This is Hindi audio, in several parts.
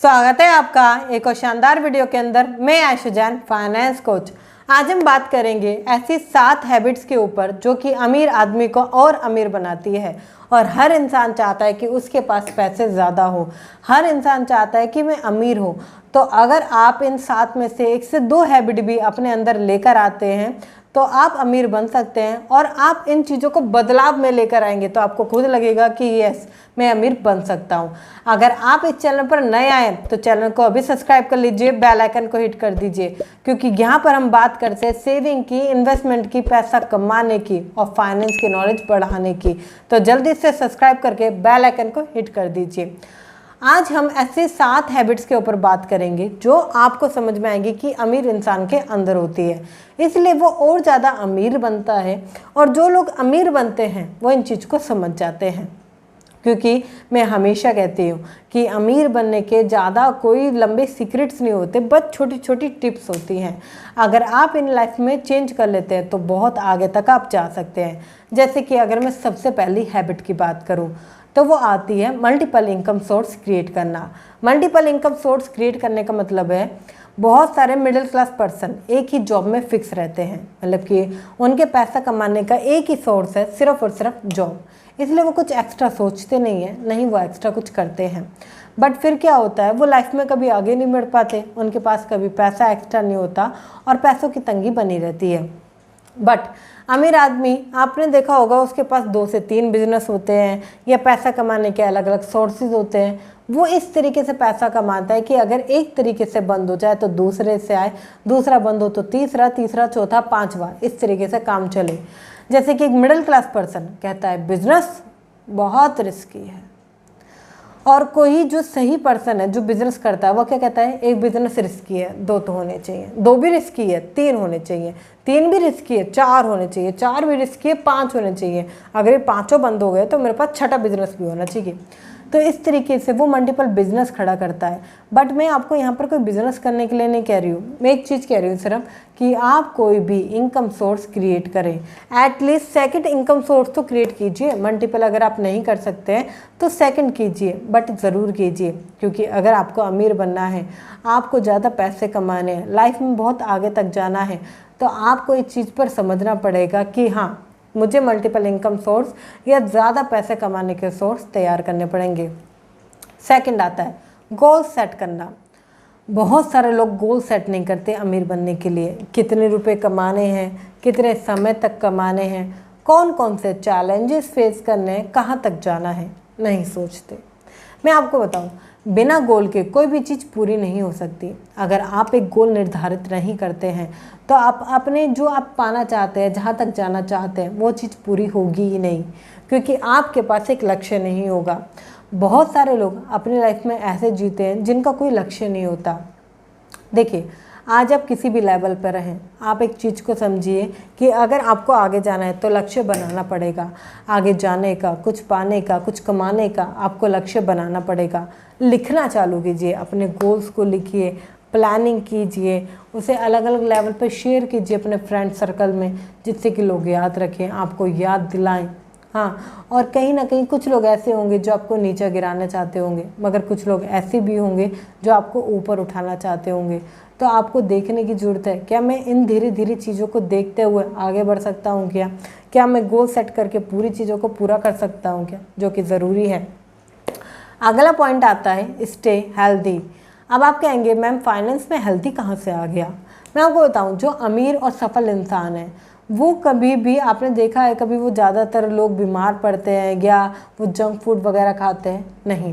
स्वागत है आपका एक और शानदार वीडियो के अंदर। मैं आयशा जैन, फाइनेंस कोच। आज हम बात करेंगे ऐसी 7 हैबिट्स के ऊपर जो कि अमीर आदमी को और अमीर बनाती है। और हर इंसान चाहता है कि उसके पास पैसे ज़्यादा हो, हर इंसान चाहता है कि मैं अमीर हूँ। तो अगर आप इन 7 में से 1 से 2 हैबिट भी अपने अंदर लेकर आते हैं तो आप अमीर बन सकते हैं। और आप इन चीज़ों को बदलाव में लेकर आएंगे तो आपको खुद लगेगा कि यस, मैं अमीर बन सकता हूँ। अगर आप इस चैनल पर नए आए तो चैनल को अभी सब्सक्राइब कर लीजिए, बेल आइकन को हिट कर दीजिए, क्योंकि यहाँ पर हम बात करते हैं सेविंग की, इन्वेस्टमेंट की, पैसा कमाने की और फाइनेंस की नॉलेज बढ़ाने की। तो जल्दी से सब्सक्राइब करके बेल आइकन को हिट कर दीजिए। आज हम ऐसे 7 हैबिट्स के ऊपर बात करेंगे जो आपको समझ में आएंगी कि अमीर इंसान के अंदर होती है, इसलिए वो और ज़्यादा अमीर बनता है। और जो लोग अमीर बनते हैं वो इन चीज़ को समझ जाते हैं, क्योंकि मैं हमेशा कहती हूँ कि अमीर बनने के ज़्यादा कोई लंबे सीक्रेट्स नहीं होते, बस छोटी छोटी टिप्स होती हैं। अगर आप इन लाइफ में चेंज कर लेते हैं तो बहुत आगे तक आप जा सकते हैं। जैसे कि अगर मैं सबसे पहली हैबिट की बात करूँ तो वो आती है मल्टीपल इनकम सोर्स क्रिएट करना। मल्टीपल इनकम सोर्स क्रिएट करने का मतलब है बहुत सारे मिडिल क्लास पर्सन एक ही जॉब में फिक्स रहते हैं, मतलब कि उनके पैसा कमाने का एक ही सोर्स है, सिर्फ और सिर्फ जॉब। इसलिए वो कुछ एक्स्ट्रा सोचते नहीं है, नहीं वो एक्स्ट्रा कुछ करते हैं। बट फिर क्या होता है, वो लाइफ में कभी आगे नहीं बढ़ पाते, उनके पास कभी पैसा एक्स्ट्रा नहीं होता और पैसों की तंगी बनी रहती है। बट अमीर आदमी, आपने देखा होगा, उसके पास 2 से 3 बिजनेस होते हैं या पैसा कमाने के अलग अलग सोर्सेज होते हैं। वो इस तरीके से पैसा कमाता है कि अगर एक तरीके से बंद हो जाए तो दूसरे से आए, दूसरा बंद हो तो तीसरा, तीसरा चौथा पांचवा, इस तरीके से काम चले। जैसे कि एक मिडिल क्लास पर्सन कहता है बिजनेस बहुत रिस्की है, और कोई जो सही पर्सन है जो बिजनेस करता है वो क्या कहता है, एक बिजनेस रिस्की है, 2 तो होने चाहिए, 2 भी रिस्की है, 3 होने चाहिए, 3 भी रिस्की है, 4 होने चाहिए, 4 भी रिस्की है, 5 होने चाहिए। अगर ये 5 बंद हो गए तो मेरे पास 6ठा बिजनेस भी होना चाहिए। तो इस तरीके से वो मल्टीपल बिजनेस खड़ा करता है। बट मैं आपको यहाँ पर कोई बिजनेस करने के लिए नहीं कह रही हूँ, मैं एक चीज़ कह रही हूँ सिर्फ कि आप कोई भी इनकम सोर्स क्रिएट करें। एटलीस्ट सेकंड इनकम सोर्स तो क्रिएट कीजिए। मल्टीपल अगर आप नहीं कर सकते हैं तो सेकंड कीजिए, बट ज़रूर कीजिए, क्योंकि अगर आपको अमीर बनना है, आपको ज़्यादा पैसे कमाने हैं, लाइफ में बहुत आगे तक जाना है, तो आपको इस चीज़ पर समझना पड़ेगा कि हाँ, मुझे मल्टीपल इनकम सोर्स या ज़्यादा पैसे कमाने के सोर्स तैयार करने पड़ेंगे। सेकंड आता है गोल सेट करना। बहुत सारे लोग गोल सेट नहीं करते अमीर बनने के लिए। कितने रुपए कमाने हैं, कितने समय तक कमाने हैं, कौन कौन से चैलेंजेस फेस करने हैं, कहाँ तक जाना है, नहीं सोचते। मैं आपको बताऊं, बिना गोल के कोई भी चीज़ पूरी नहीं हो सकती। अगर आप एक गोल निर्धारित नहीं करते हैं तो आप अपने जो आप पाना चाहते हैं, जहाँ तक जाना चाहते हैं, वो चीज़ पूरी होगी ही नहीं, क्योंकि आपके पास एक लक्ष्य नहीं होगा। बहुत सारे लोग अपनी लाइफ में ऐसे जीते हैं जिनका कोई लक्ष्य नहीं होता। देखिए, आज आप किसी भी लेवल पर रहें, आप एक चीज़ को समझिए कि अगर आपको आगे जाना है तो लक्ष्य बनाना पड़ेगा। आगे जाने का, कुछ पाने का, कुछ कमाने का आपको लक्ष्य बनाना पड़ेगा। लिखना चालू कीजिए, अपने गोल्स को लिखिए, प्लानिंग कीजिए, उसे अलग अलग लेवल पर शेयर कीजिए अपने फ्रेंड सर्कल में, जिससे कि लोग याद रखें, आपको याद दिलाएं। हाँ, और कहीं ना कहीं कुछ लोग ऐसे होंगे जो आपको नीचे गिराना चाहते होंगे, मगर कुछ लोग ऐसे भी होंगे जो आपको ऊपर उठाना चाहते होंगे। तो आपको देखने की ज़रूरत है, क्या मैं इन धीरे धीरे चीज़ों को देखते हुए आगे बढ़ सकता हूँ, क्या मैं गोल सेट करके पूरी चीज़ों को पूरा कर सकता हूँ क्या, जो कि ज़रूरी है। अगला पॉइंट आता है स्टे हेल्दी। अब आप कहेंगे मैम फाइनेंस में हेल्दी कहाँ से आ गया। मैं आपको बताऊँ, जो अमीर और सफल इंसान है वो कभी भी, आपने देखा है कभी वो ज़्यादातर लोग बीमार पड़ते हैं या वो जंक फूड वगैरह खाते हैं, नहीं,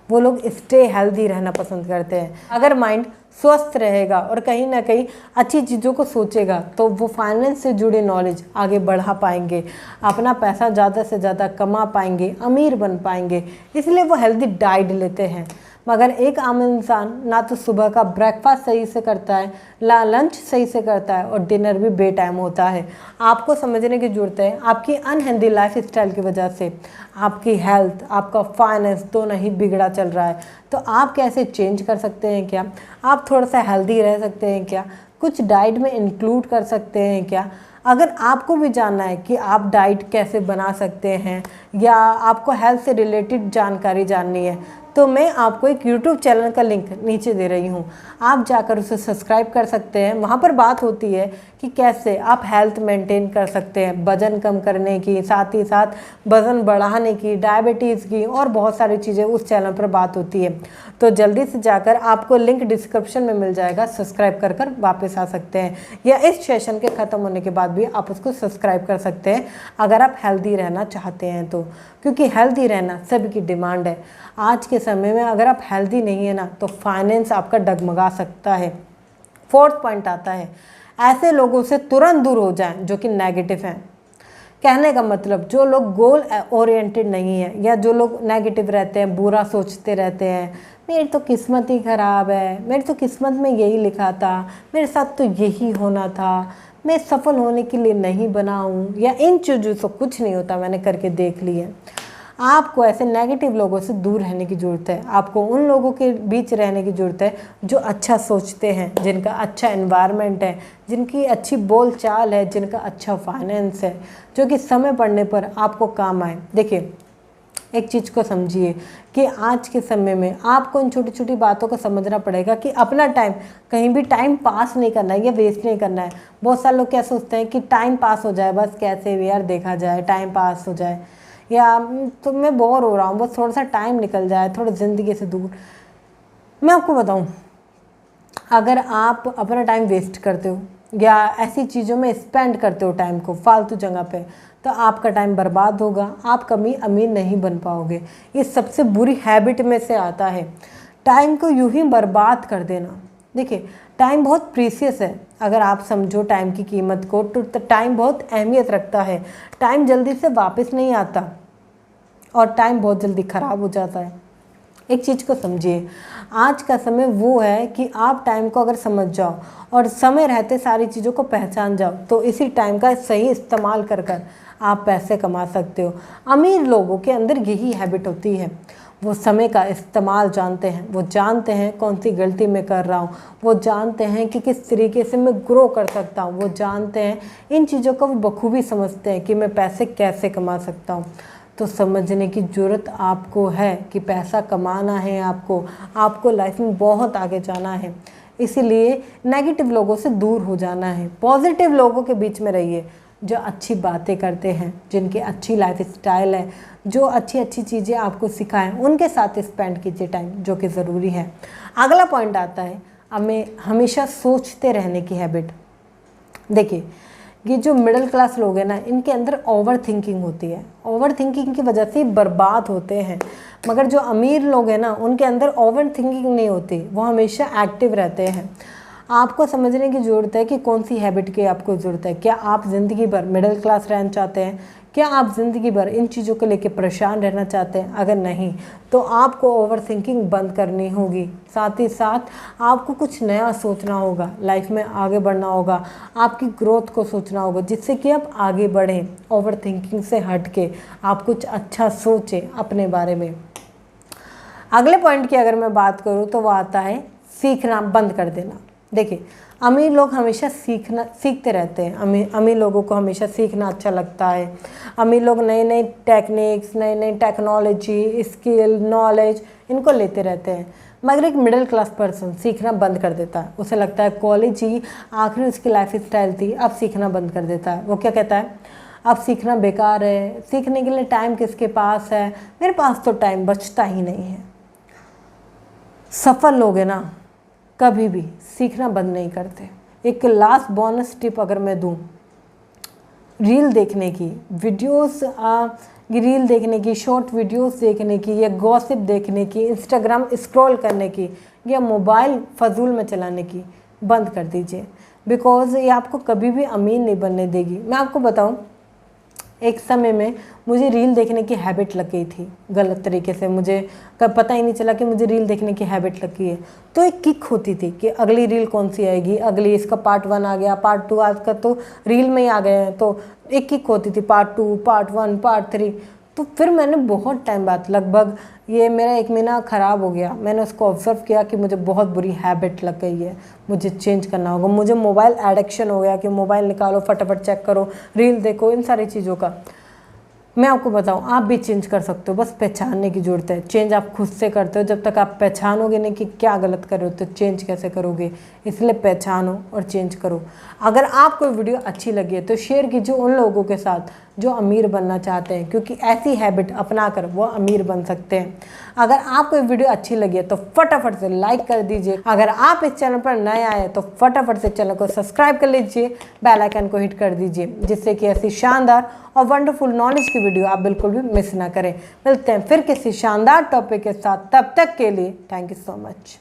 वो लोग स्टे हेल्दी रहना पसंद करते हैं। अगर माइंड स्वस्थ रहेगा और कहीं ना कहीं अच्छी चीज़ों को सोचेगा तो वो फाइनेंस से जुड़े नॉलेज आगे बढ़ा पाएंगे, अपना पैसा ज़्यादा से ज़्यादा कमा पाएंगे, अमीर बन पाएंगे। इसलिए वो हेल्दी डाइट लेते हैं। मगर एक आम इंसान ना तो सुबह का ब्रेकफास्ट सही से करता है, ना लंच सही से करता है, और डिनर भी बे टाइम होता है। आपको समझने की ज़रूरत है, आपकी अनहेल्दी लाइफ स्टाइल की वजह से आपकी हेल्थ, आपका फाइनेंस दोनों ही बिगड़ा चल रहा है। तो आप कैसे चेंज कर सकते हैं, क्या आप थोड़ा सा हेल्दी रह सकते हैं, क्या कुछ डाइट में इंक्लूड कर सकते हैं क्या। अगर आपको भी जानना है कि आप डाइट कैसे बना सकते हैं, या आपको हेल्थ से रिलेटेड जानकारी जाननी है, तो मैं आपको एक YouTube चैनल का लिंक नीचे दे रही हूँ, आप जाकर उसे सब्सक्राइब कर सकते हैं। वहाँ पर बात होती है कि कैसे आप हेल्थ मेंटेन कर सकते हैं, वज़न कम करने की, साथ ही साथ वज़न बढ़ाने की, डायबिटीज़ की, और बहुत सारी चीज़ें उस चैनल पर बात होती है। तो जल्दी से जाकर, आपको लिंक डिस्क्रिप्शन में मिल जाएगा, सब्सक्राइब कर कर वापस आ सकते हैं, या इस सेशन के ख़त्म होने के बाद भी आप उसको सब्सक्राइब कर सकते हैं अगर आप हेल्दी रहना चाहते हैं तो, क्योंकि हेल्दी रहना सभी की डिमांड है। आज के समय में अगर आप हेल्दी नहीं है ना, तो फाइनेंस आपका डगमगा सकता है। फोर्थ पॉइंट आता है, ऐसे लोगों से तुरंत दूर हो जाएं जो कि नेगेटिव हैं। कहने का मतलब, जो लोग गोल ओरिएंटेड नहीं है, या जो लोग नेगेटिव रहते हैं, बुरा सोचते रहते हैं, मेरी तो किस्मत ही ख़राब है, मेरी तो किस्मत में यही लिखा था, मेरे साथ तो यही होना था, मैं सफल होने के लिए नहीं बना हूँ, या इन चीज़ों से कुछ नहीं होता, मैंने करके देख लिया। आपको ऐसे नेगेटिव लोगों से दूर रहने की ज़रूरत है। आपको उन लोगों के बीच रहने की ज़रूरत है जो अच्छा सोचते हैं, जिनका अच्छा एनवायरनमेंट है, जिनकी अच्छी बोल चाल है, जिनका अच्छा फाइनेंस है, जो कि समय पड़ने पर आपको काम आए। देखिए, एक चीज़ को समझिए कि आज के समय में आपको इन छोटी छोटी बातों को समझना पड़ेगा कि अपना टाइम कहीं भी टाइम पास नहीं करना है या वेस्ट नहीं करना है। बहुत सारे लोग क्या सोचते हैं कि टाइम पास हो जाए, बस कैसे भी यार देखा जाए, टाइम पास हो जाए, या तो मैं बोर हो रहा हूँ, बस थोड़ा सा टाइम निकल जाए, थोड़ा ज़िंदगी से दूर। मैं आपको बताऊँ, अगर आप अपना टाइम वेस्ट करते हो या ऐसी चीज़ों में स्पेंड करते हो टाइम को फालतू जगह पे, तो आपका टाइम बर्बाद होगा, आप कभी अमीर नहीं बन पाओगे। ये सबसे बुरी हैबिट में से आता है, टाइम को यूं ही बर्बाद कर देना। देखिए, टाइम बहुत प्रीसियस है, अगर आप समझो टाइम की कीमत को, तो टाइम बहुत अहमियत रखता है। टाइम जल्दी से वापस नहीं आता और टाइम बहुत जल्दी ख़राब हो जाता है। एक चीज़ को समझिए, आज का समय वो है कि आप टाइम को अगर समझ जाओ और समय रहते सारी चीज़ों को पहचान जाओ, तो इसी टाइम का सही इस्तेमाल कर कर आप पैसे कमा सकते हो। अमीर लोगों के अंदर यही हैबिट होती है, वो समय का इस्तेमाल जानते हैं, वो जानते हैं कौन सी गलती मैं कर रहा हूँ, वो जानते हैं कि किस तरीके से मैं ग्रो कर सकता हूँ, वो जानते हैं इन चीज़ों को, वो बखूबी समझते हैं कि मैं पैसे कैसे कमा सकता हूँ। तो समझने की ज़रूरत आपको है कि पैसा कमाना है, आपको लाइफ में बहुत आगे जाना है। इसीलिए नेगेटिव लोगों से दूर हो जाना है, पॉजिटिव लोगों के बीच में रहिए, जो अच्छी बातें करते हैं, जिनकी अच्छी लाइफ स्टाइल है, जो अच्छी अच्छी चीज़ें आपको सिखाएं, उनके साथ स्पेंड कीजिए टाइम, जो कि ज़रूरी है। अगला पॉइंट आता है, हमें हमेशा सोचते रहने की हैबिट। देखिए, ये जो मिडिल क्लास लोग हैं ना, इनके अंदर ओवर थिंकिंग होती है, ओवर थिंकिंग की वजह से बर्बाद होते हैं। मगर जो अमीर लोग हैं ना, उनके अंदर ओवर थिंकिंग नहीं होती, वो हमेशा एक्टिव रहते हैं। आपको समझने की ज़रूरत है कि कौन सी हैबिट की आपको ज़रूरत है। क्या आप ज़िंदगी भर मिडिल क्लास रहना चाहते हैं? क्या आप ज़िंदगी भर इन चीज़ों को लेकर परेशान रहना चाहते हैं? अगर नहीं, तो आपको ओवर थिंकिंग बंद करनी होगी। साथ ही साथ आपको कुछ नया सोचना होगा, लाइफ में आगे बढ़ना होगा, आपकी ग्रोथ को सोचना होगा, जिससे कि आप आगे बढ़ें। ओवर थिंकिंग से हट के आप कुछ अच्छा सोचें अपने बारे में। अगले पॉइंट की अगर मैं बात करूँ तो वो आता है सीखना बंद कर देना। देखिए, अमीर लोग हमेशा सीखते रहते हैं। अमीर लोगों को हमेशा सीखना अच्छा लगता है। अमीर लोग नए नए टेक्निक्स, नई नई टेक्नोलॉजी, स्किल, नॉलेज, इनको लेते रहते हैं। मगर एक मिडिल क्लास पर्सन सीखना बंद कर देता है। उसे लगता है कॉलेज ही आखिरी उसकी लाइफ स्टाइल थी, अब सीखना बंद कर देता है। वो क्या कहता है, अब सीखना बेकार है, सीखने के लिए टाइम किसके पास है, मेरे पास तो टाइम बचता ही नहीं है। सफल लोग हैं ना, कभी भी सीखना बंद नहीं करते। एक लास्ट बोनस टिप अगर मैं दूं, रील देखने की, रील देखने की, शॉर्ट वीडियोस देखने की, या गॉसिप देखने की, इंस्टाग्राम स्क्रॉल करने की, या मोबाइल फजूल में चलाने की बंद कर दीजिए। बिकॉज़ ये आपको कभी भी अमीर नहीं बनने देगी। मैं आपको बताऊं, एक समय में मुझे रील देखने की हैबिट लग गई थी गलत तरीके से। मुझे कब पता ही नहीं चला कि मुझे रील देखने की हैबिट लग गई है। तो एक किक होती थी कि अगली रील कौन सी आएगी, अगली इसका पार्ट 1 आ गया, पार्ट 2 आज का तो रील में ही आ गए हैं। तो एक किक होती थी, पार्ट 2, पार्ट 1, पार्ट 3। तो फिर मैंने बहुत टाइम बाद, लगभग ये मेरा 1 महीना ख़राब हो गया, मैंने उसको ऑब्जर्व किया कि मुझे बहुत बुरी हैबिट लग गई है, मुझे चेंज करना होगा। मुझे मोबाइल एडिक्शन हो गया कि मोबाइल निकालो, फटाफट चेक करो, रील देखो, इन सारी चीज़ों का। मैं आपको बताऊं, आप भी चेंज कर सकते हो, बस पहचानने की जरूरत है। चेंज आप खुद से करते हो, जब तक आप पहचानोगे नहीं कि क्या गलत कर रहे हो तो चेंज कैसे करोगे। इसलिए पहचानो और चेंज करो। अगर आपको वीडियो अच्छी लगी है तो शेयर कीजिए उन लोगों के साथ जो अमीर बनना चाहते हैं, क्योंकि ऐसी हैबिट अपनाकर वो अमीर बन सकते हैं। अगर आपको वीडियो अच्छी लगी है तो फटाफट से लाइक कर दीजिए। अगर आप इस चैनल पर नए आए तो फटाफट से चैनल को सब्सक्राइब कर लीजिए, बेल आइकन को हिट कर दीजिए, जिससे कि ऐसी शानदार और वंडरफुल नॉलेज की वीडियो आप बिल्कुल भी मिस ना करें। मिलते हैं फिर किसी शानदार टॉपिक के साथ, तब तक के लिए थैंक यू सो मच।